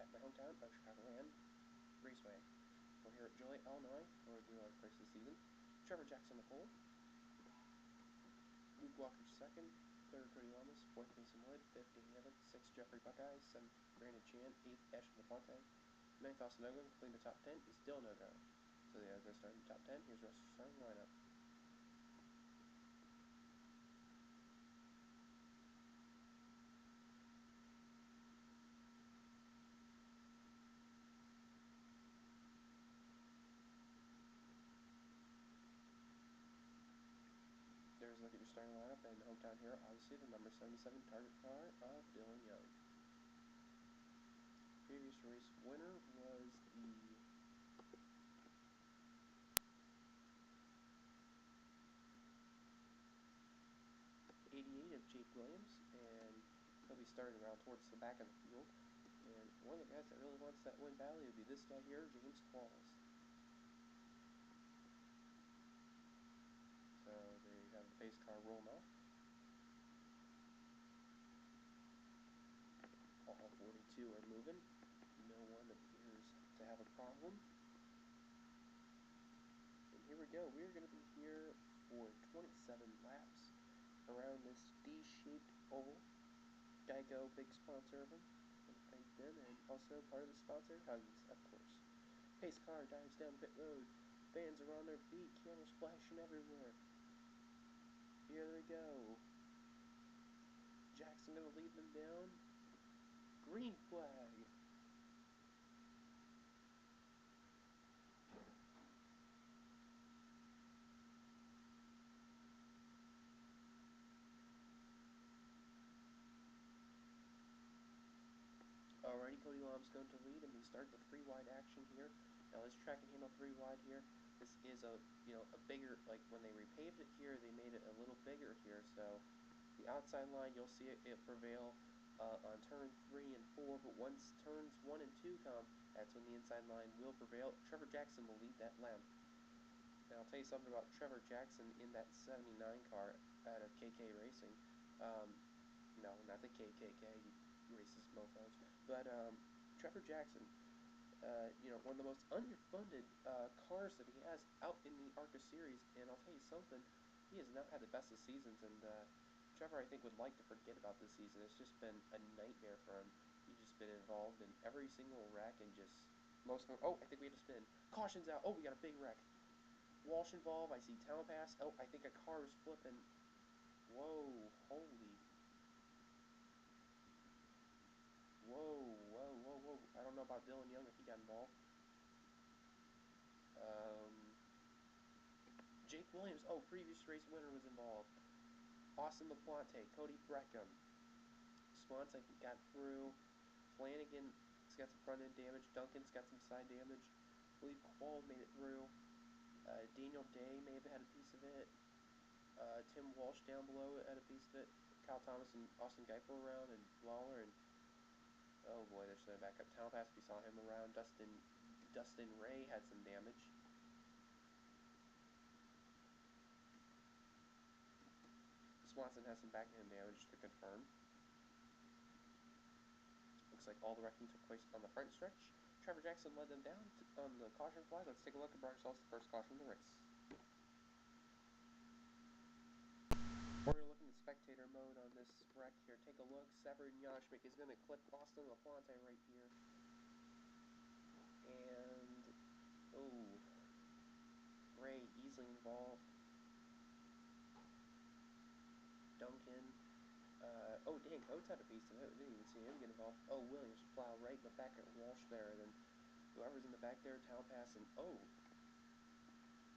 at the hometown of Chicagoland Raceway. We're here at Joliet, Illinois for the 11th race of the season. Trevor Jackson the pole, Luke Walker second, third Cody Lamas, fourth Mason Wood, fifth Danny Evans, sixth Jeffrey Buckeye, seventh Brandon Chan, eighth Ashton LaPlante, ninth Austin Ogun, including the top 10 is still no go. So they are going to start in the top 10. Here's the rest of the starting lineup. There's a look at your starting lineup and hometown hero, obviously the number 77 target car of Dylan Young. Previous race winner was the '88 of Jake Williams, and he'll be starting around towards the back of the field. And one of the guys that really wants that win badly would be this guy here, James Qualls. So there you have the pace car rolling off. All 42 are moving. No one appears to have a problem. And here we go. We're going to be here for 27 laps around this D-shaped oval. Geico, big sponsor of them. Thank them, and also part of the sponsor, Huggins, of course. Pace car dives down the pit road. Fans are on their feet. Cameras flashing everywhere. Here they go. Jackson going to lead them down. Green flag. Alrighty, Cody Lom's going to lead, and we start the 3-wide action here. Now this track can handle 3 wide here. This is a bigger, like when they repaved it here, they made it a little bigger here. So the outside line, you'll see it prevail on turn 3 and 4. But once turns 1 and 2 come, that's when the inside line will prevail. Trevor Jackson will lead that lap. Now I'll tell you something about Trevor Jackson in that 79 car out of KK Racing. No, not the KKK. Racist mofos. But Trevor Jackson, one of the most underfunded cars that he has out in the ARCA series, and I'll tell you something, he has not had the best of seasons, and Trevor, I think, would like to forget about this season. It's just been a nightmare for him. He's just been involved in every single wreck, and just most of them. Oh, I think we have to spin. Caution's out. Oh, we got a big wreck. Walsh involved. I see town pass. Oh, I think a car is flipping. Whoa, holy. Whoa. I don't know about Dylan Young if he got involved. Jake Williams, oh, previous race winner was involved. Austin LaPlante, Cody Breckham. Swanson got through. Flanagan's got some front end damage. Duncan's got some side damage. I believe Quall made it through. Daniel Day may have had a piece of it. Tim Walsh down below had a piece of it. Kyle Thomas and Austin Geifer around, and Lawler, and oh boy, there's no backup. Town Pass, we saw him around. Dustin Ray had some damage. Swanson has some back end damage to confirm. Looks like all the wrecking took place on the front stretch. Trevor Jackson led them down on the caution flag. Let's take a look at Brian Schultz, the first caution of the race. We're going to look in the spectator mode on this wreck here. Take a look. Severin Yashmik is going to clip Austin LaPlante right here. And, oh, Ray easily involved. Duncan. Oh, dang, Coates had a piece of it. We didn't even see him get involved. Oh, Williams plow right in the back at Walsh there. And then whoever's in the back there, Town Pass, and oh,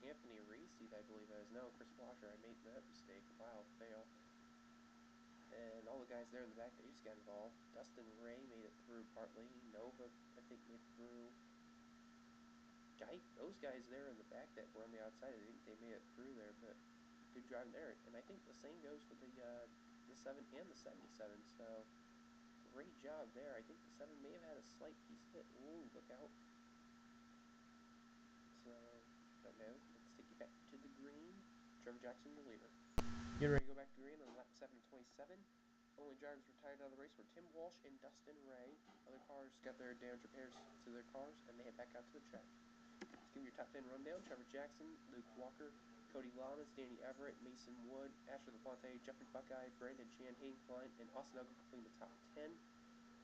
Anthony Reese, I believe it is. No, Chris Washer, I made that mistake. Wow, fail. And all the guys there in the back, they just got involved. Dustin Ray made it through partly. Nova, I think, made it through. Those guys there in the back that were on the outside, I think they made it through there, but good driving there. And I think the same goes for the 7 and the 77, so great job there. I think the 7 may have had a slight piece of it. Ooh, look out. So, don't know. Let's take you back to the green. Trevor Jackson, the leader. Getting ready to go back to the green on lap 7:27. Only drivers retired out of the race were Tim Walsh and Dustin Ray. Other cars got their damage repairs to their cars, and they head back out to the track. Let's give you your top 10 rundown. Trevor Jackson, Luke Walker, Cody Lamas, Danny Everett, Mason Wood, Asher LaFontaine, Jeffrey Buckeye, Brandon Chan, Hayden Klein, and Austin Elko completing the top 10.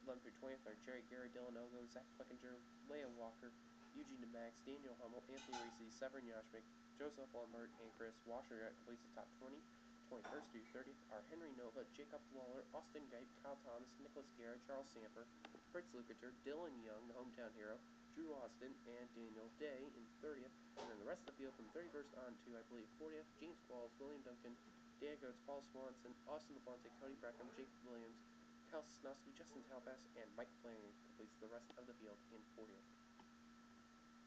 11 through 20th are Jerry Garrett, Dylan Ogo, Zach Flickinger, Leah Walker, Eugene DeMax, Daniel Hummel, Anthony Reese, Severin Yashmik, Joseph Lombard, and Chris Washer completes the top 20. 21st through 30th are Henry Nova, Jacob Lawler, Austin Geip, Kyle Thomas, Nicholas Garrett, Charles Samper, Fritz Lucater, Dylan Young, the hometown hero, Drew Austin, and Daniel Day in 30th. And then the rest of the field from 31st on to, I believe, 40th, James Walls, William Duncan, Dan Goetz, Paul Swanson, Austin LaFonte, Cody Breckham, Jake Williams, Kyle Sosnowski, Justin Talpass, and Mike Flanagan completes the rest of the field in 40th.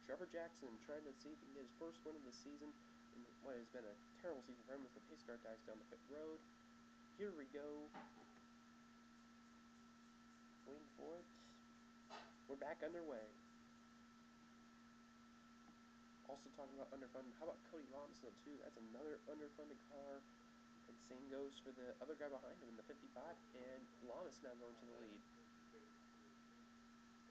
Trevor Jackson trying to see if he can get his first win of the season in what has been a terrible season for him as the pace car dives down the pit road. Here we go. Waiting for it. We're back underway. Also talking about underfunded, how about Cody Lamas though too? That's another underfunded car. And same goes for the other guy behind him in the 55, and Lamas now going to the lead.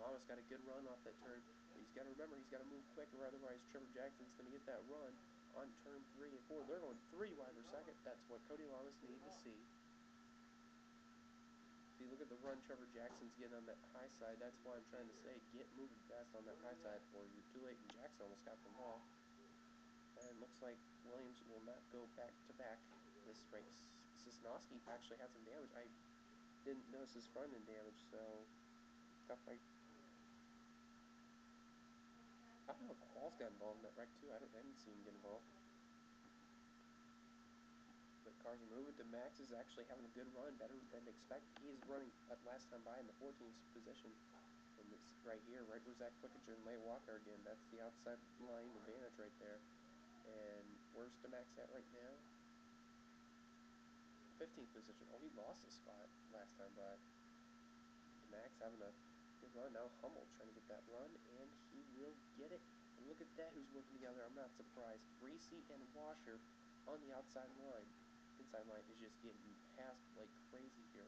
Lamas got a good run off that turn, but he's got to remember he's got to move quick, or otherwise Trevor Jackson's going to get that run on turn 3 and 4. They're going 3 wide per second. That's what Cody Lamas needed to see. If you look at the run Trevor Jackson's getting on that high side, that's why I'm trying to say get moving fast on that high side, or you're too late, and Jackson almost got them all. And looks like Williams will not go back-to-back this race. Sosnowski actually had some damage. I didn't notice his front end damage, so tough right. I don't know if Qualls got involved in that wreck too. I didn't see him get involved. But cars are moving. DeMax is actually having a good run, better than expected. He is running last time by in the 14th position. And it's right here, right where Zach Flickinger and Leigh Walker again. That's the outside line advantage right there. And where's DeMax at right now? 15th position. Oh, he lost a spot last time by. DeMax having a good run. Now Hummel trying to get that run, and he will get it. And look at that, who's working together. I'm not surprised. Reese and Washer on the outside line. Inside line is just getting passed like crazy here.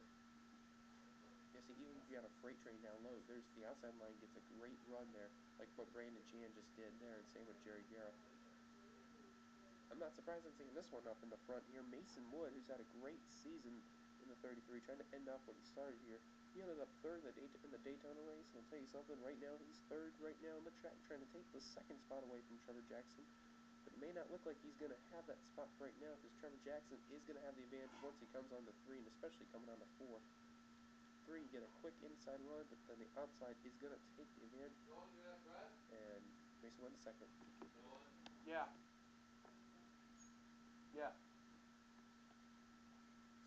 Yeah, see, even if you have a freight train down low, there's the outside line gets a great run there, like what Brandon Chan just did there, and same with Jerry Garrett. I'm not surprised I'm seeing this one up in the front here. Mason Wood, who's had a great season in the 33, trying to end off what he started here. He ended up third in the Daytona race, and I'll tell you something, right now he's third right now in the track, trying to take the second spot away from Trevor Jackson. But it may not look like he's going to have that spot right now, because Trevor Jackson is going to have the advantage once he comes on to 3, and especially coming on to 4. 3, get a quick inside run, but then the outside is going to take the advantage. And Mason Wood in second. Yeah. Yeah.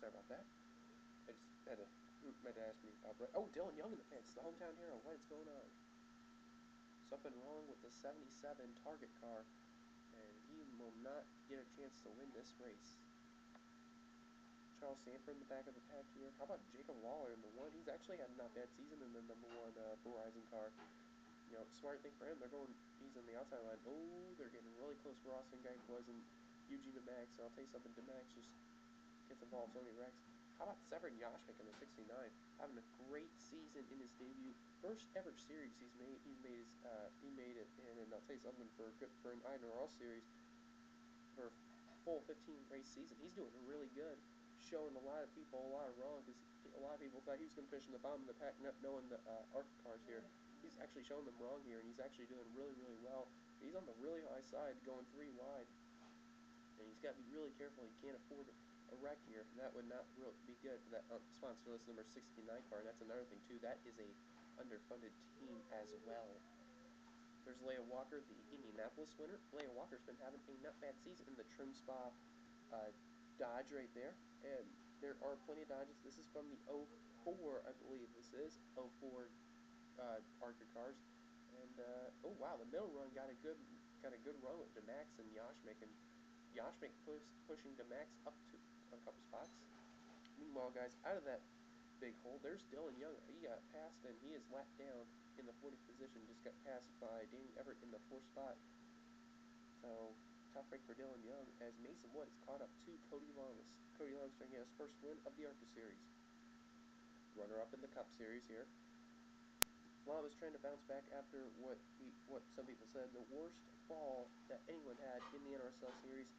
Sorry about that. I just had to, my dad asked me about that. Oh, Dylan Young in the pits, the hometown hero. What is going on? Something wrong with the 77 Target car, and he will not get a chance to win this race. Charles Sanford in the back of the pack here. How about Jacob Lawler in the 1? He's actually had a not bad season in the number 1 Verizon car. You know, smart thing for him. They're going, he's on the outside line. Oh, they're getting really close where Austin Geip was and Eugene DeMax. So I'll tell you something, DeMax just gets involved so many wrecks. How about Severin Yashmik in the 69, having a great season in his debut, first ever series he's made. He made it, and I'll tell you something, for an INORL series, for a full 15 race season, he's doing really good, showing a lot of people a lot of wrong, because a lot of people thought he was going to finish in the bottom of the pack, not knowing the ARCA cars here. He's actually showing them wrong here, and he's actually doing really, really well. He's on the really high side, going 3 wide, and he's got to be really careful. He can't afford a wreck here. That would not really be good for that sponsor list number 69 car. That's another thing too. That is a underfunded team as well. There's Leah Walker, the Indianapolis winner. Leah Walker's been having a not bad season in the Trim Spa Dodge right there. And there are plenty of Dodges. This is from the 04, I believe this is, 04 ARCA cars. And oh wow, the middle run got a good run with DeMax and Yashmik, and Yashmik pushing DeMax up to a couple spots. Meanwhile, guys, out of that big hole, there's Dylan Young. He got passed, and he is lapped down in the 40th position. Just got passed by Danny Everett in the 4th spot. So, tough break for Dylan Young, as Mason Wood is caught up to Cody Lamas. Cody Lamas trying to get his first win of the ARCA Series. runner-up in the Cup Series here. Llama's trying to bounce back after what some people said the worst fall that anyone had in the NRSL Series,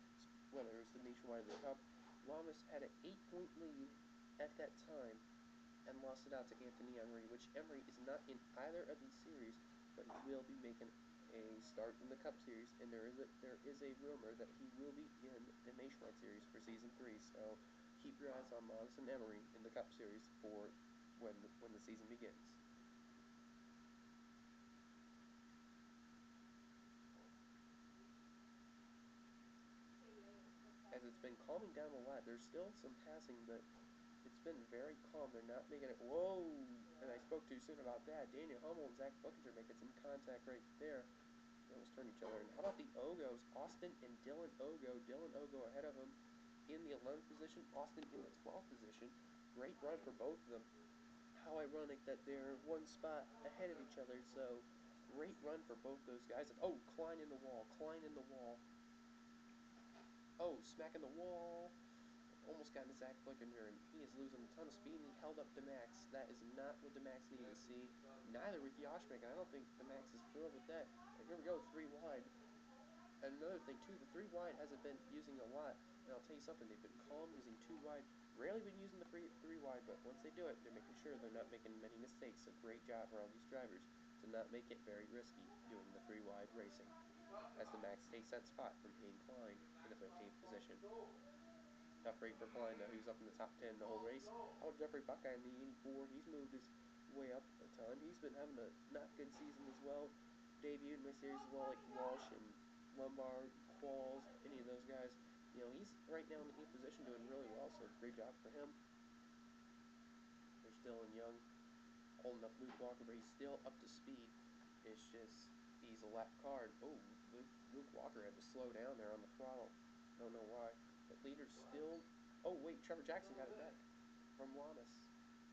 whether it was the Nationwide or the Cup. Llamas had an 8-point lead at that time and lost it out to Anthony Emery, which Emery is not in either of these series, but he will be making a start in the Cup Series, and there is a rumor that he will be in the Nationwide Series for Season 3, so keep your eyes on Llamas and Emery in the Cup Series for when the season begins. As it's been calming down a lot, there's still some passing, but it's been very calm. They're not making it. Whoa! And I spoke too soon about that. Daniel Hummel and Zach Buckinger making some contact right there. They almost turned each other. And how about the Ogos? Austin and Dylan Ogo. Dylan Ogo ahead of him in the 11th position. Austin in the 12th position. Great run for both of them. How ironic that they're one spot ahead of each other. So great run for both those guys. And, oh, Klein in the wall. Klein in the wall. Oh, smacking the wall. Almost got into Zach Buckinger, and he is losing a ton of speed, and he held up DeMax. That is not what DeMax needed to see. Neither with Yoshmik, and I don't think DeMax is thrilled with that. And here we go, 3 wide. And another thing, too, the 3 wide hasn't been using a lot. And I'll tell you something, they've been calm using 2 wide. Rarely been using the 3 wide, but once they do it, they're making sure they're not making many mistakes. So great job for all these drivers to not make it very risky doing the 3 wide racing, as DeMax takes that spot from Hayden Klein in the 15th position. Tough rate for Klein, though. He was up in the top 10 the whole race. How about Jeffrey Buckeye in the 84? He's moved his way up a ton. He's been having a not good season as well. Debuted in my series as well, like Walsh and Lombard, Qualls, any of those guys. You know, he's right now in the 8th position doing really well, so great job for him. There's Dylan Young holding up Luke Walker, but he's still up to speed. It's just, he's a lap card. Oh, Luke Walker had to slow down there on the throttle. Don't know why. But leader's still... Oh, wait, Trevor Jackson got it back from Llamas.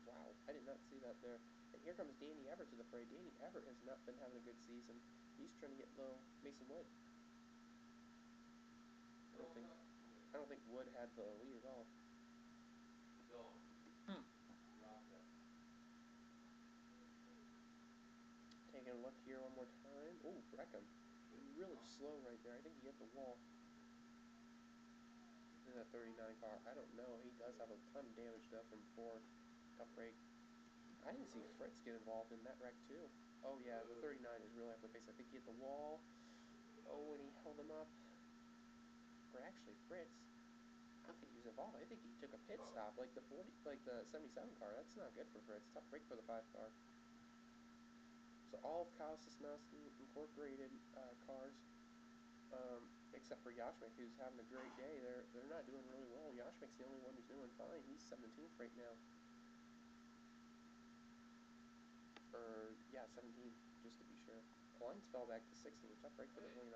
Wow, I did not see that there. And here comes Danny Everett to the fray. Danny Everett has not been having a good season. He's trying to get low Mason Wood. I don't think Wood had the lead at all. Taking a look here one more time. Oh, Breckham. Really slow right there. I think he hit the wall. In that 39 car. I don't know. He does have a ton of damage, though, from before. Tough break. I didn't see Fritz get involved in that wreck, too. Oh, yeah, the 39 is really off the pace. I think he hit the wall. Oh, and he held him up. Or actually, Fritz, I don't think he was involved. I think he took a pit stop, like the 77 car. That's not good for Fritz. Tough break for the 5 car. So all of Kyle Sosnowski Incorporated cars, except for Yoshmik, who's having a great day. They're not doing really well. Yoshmik's the only one who's doing fine. He's 17th right now. Yeah, 17th, just to be sure. Klein's fell back to 16th. Tough break for the 29.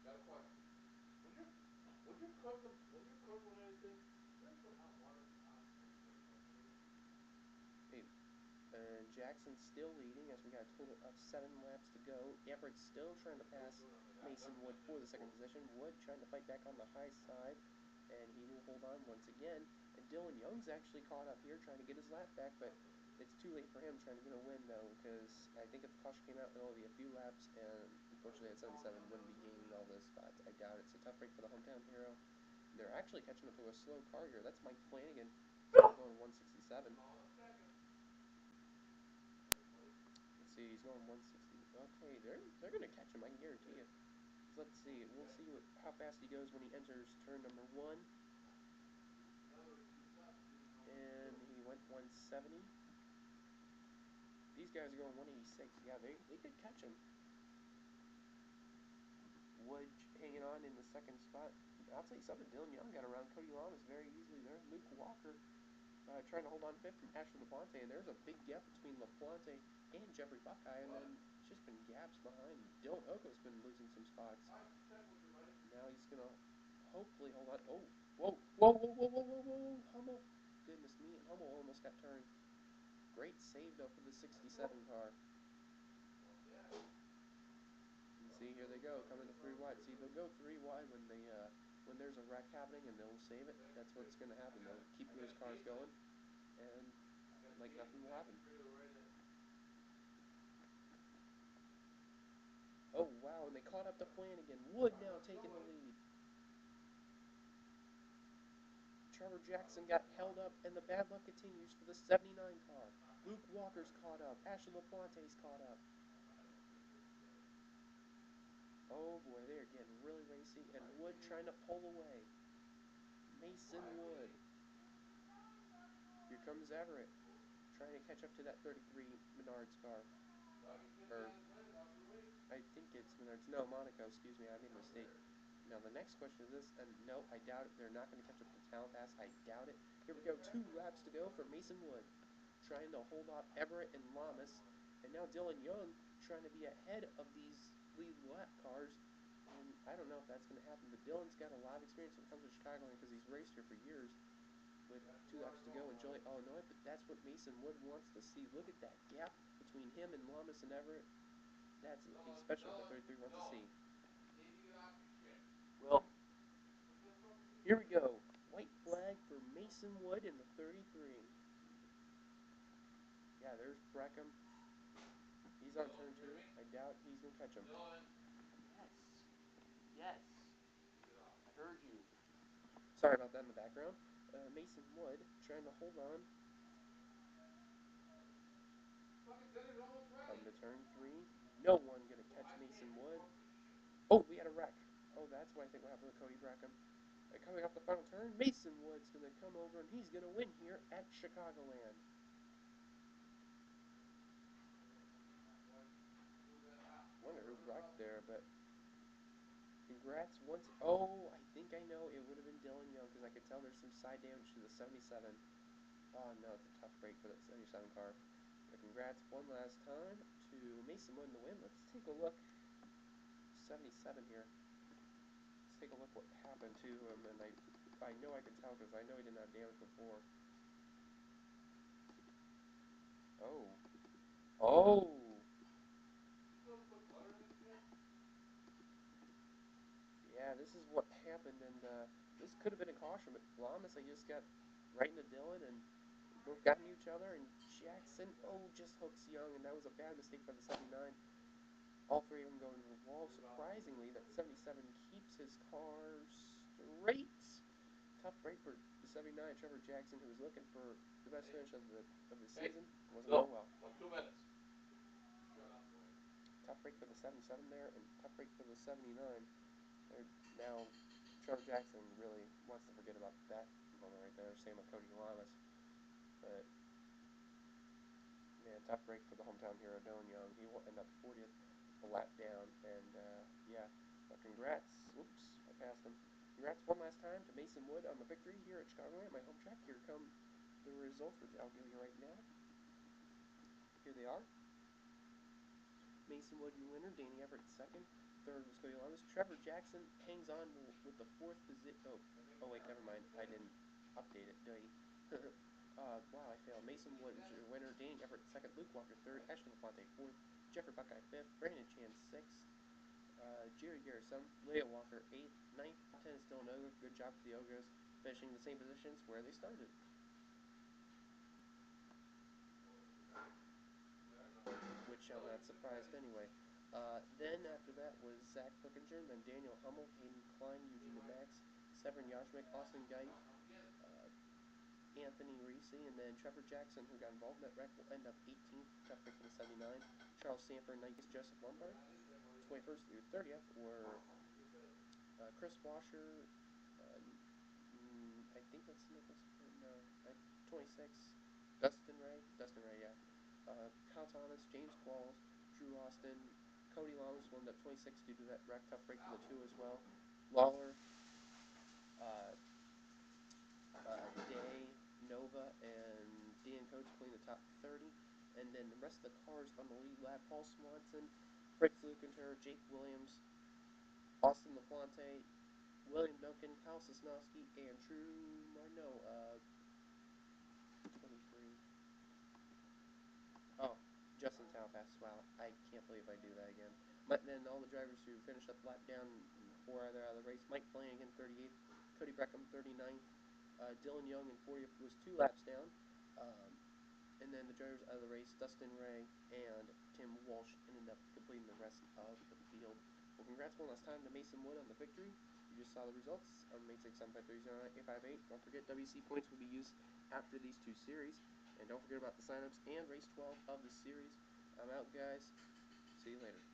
Got a question. When you cook anything, you ever put hot water in the pot before you microwave it? Hey, and Jackson's still leading as we got a total of 7 laps to go. Everett's still trying to pass Mason Wood for the 2nd position. Wood trying to fight back on the high side, and he will hold on once again. And Dylan Young's actually caught up here trying to get his lap back, but it's too late for him trying to get a win, though, because I think if the caution came out, it'll only be a few laps, and unfortunately at 77 wouldn't be gaining all those spots. I doubt it. It's a tough break for the hometown hero. And they're actually catching up to a slow car here. That's Mike Flanagan going 167. Let's see, he's going 160. Okay, they're going to catch him, I can guarantee it. Let's see. We'll see how fast he goes when he enters turn number 1. And he went 170. These guys are going 186. Yeah, they could catch him. Wood hanging on in the 2nd spot. I'll tell you something, Dylan Young got around Cody Lamas very easily there. Luke Walker trying to hold on 5th from Ashley LaPlante, and there's a big gap between LaPlante and Jeffrey Buckeye, and then it's just been gaps behind. Dylan Oko's been losing some spots. Now he's going to hopefully hold on. Oh, whoa, Hummel. Goodness me, Hummel almost got turned. Great save, though, for the 67 car. And see, here they go, coming to 3 wide. See, they'll go 3 wide when there's a wreck happening, and they'll save it. That's what's going to happen. They'll keep those cars going. And like nothing will happen. Right in. Oh, wow, and they caught up to Flanagan. Wood now taking the lead. Trevor Jackson got held up, and the bad luck continues for the 79 car. Luke Walker's caught up. Ashley LaFonte's caught up. Oh boy, they are getting really racy, and Wood trying to pull away. Mason Wood. Here comes Everett, trying to catch up to that 33 Menards car. Or, I think it's Menards. No, Monaco, excuse me, I made a mistake. Now, the next question is this, and no, I doubt it. They're not going to catch up to Talent Pass. I doubt it. Here we go, 2 laps to go for Mason Wood, trying to hold off Everett and Lamas. And now Dylan Young trying to be ahead of these lead lap cars. And I don't know if that's going to happen, but Dylan's got a lot of experience when it comes to Chicagoland because he's raced here for years with 2 laps to go. And Joey, oh no, but that's what Mason Wood wants to see. Look at that gap between him and Lamas and Everett. That's especially what the 33 wants to see. Well, here we go. White flag for Mason Wood in the 33. Yeah, there's Breckham. He's on turn 2. I doubt he's going to catch him. Yes. Yes. I heard you. Sorry about that in the background. Mason Wood trying to hold on. Come to turn 3. No one going to catch Mason Wood. Oh, we had a wreck. Oh, that's what I think will happen with Cody Breckham. Coming off the final turn, Mason Wood's going to come over, and he's going to win here at Chicagoland. Wonder who wrecked there, but congrats once. Oh, I think I know. It would have been Dylan Young because I could tell there's some side damage to the 77. Oh, no, it's a tough break for that 77 car. But congrats one last time to Mason Wood in the win. Let's take a look. 77 here. Let's take a look what happened to him, and I know I can tell because I know he didn't have damage before. Oh. Oh! Yeah, this is what happened, and this could have been a caution, but Lamas, I just got right into Dylan, and both got into each other, and Jackson, just hooks Young, and that was a bad mistake by the 79. All 3 of them go into the wall. Surprisingly, that 77 keeps his car straight. Tough break for the 79, Trevor Jackson, who was looking for the best finish of the season. Wasn't going well. 2 minutes. Tough break for the 77 there, and tough break for the 79. Now, Trevor Jackson really wants to forget about that moment right there. Same with Cody Lamas. But, man, tough break for the hometown hero, Dylan Young. He will end up 40th a lap down. And, yeah, but congrats. Oops, I passed him. Congrats one last time to Mason Wood on the victory here at Chicagoland, my home track. Here come the results, which I'll give you right now. Here they are. Mason Wood, your winner. Danny Everett, second. Third was Cody Lamas. Trevor Jackson hangs on with the 4th position. Oh, wait, never mind. I didn't update it. Wow, I failed. Mason Wood is your winner. Danny Everett, second. Luke Walker, third. Ashley LaFonte, fourth. Jeffrey Buckeye, fifth. Brandon Chan, sixth. Jerry Garrett, seventh. Leah Walker, eighth. Ninth, top 10 is still an Ogre. Good job for the Ogres, finishing the same positions where they started. Which I'm not surprised anyway. Then after that was Zach Flickinger, then Daniel Hummel, Hayden Klein, Eugene Max, Severin Yashmik, Austin Geith, Anthony Reese, and then Trevor Jackson, who got involved in that wreck, will end up 18th, tough pick for the 79. Charles Sanford, 19th, Joseph Lombard. 21st through 30th were Chris Washer, I think that's Nicholas, no, 26, Dustin Ray, yeah. Kyle Thomas, James Qualls, Drew Austin, Cody Lamas will end up 26 due to that wreck, tough break for the 2 as well. Lawler, Day, Nova, and Dan Coates playing the top 30. And then the rest of the cars on the lead lap, Paul Swanson, Fritz Lucanter, Jake Williams, Austin LaFonte, William Duncan, Kyle Sosnowski, and Drew Marno, 23. Oh, Justin Talpass. Wow, I can't believe I do that again. But then all the drivers who finished up lap down 4 either out of the race. Mike Flanagan, 38th. Cody Breckham, 39th. Dylan Young in 40th was 2 laps down. And then the drivers out of the race, Dustin Ray and Tim Walsh, ended up completing the rest of the field. Well, congrats one last time to Mason Wood on the victory. You just saw the results on May 6, 75309 Don't forget, WC points will be used after these two series. And don't forget about the signups and race 12 of the series. I'm out, guys. See you later.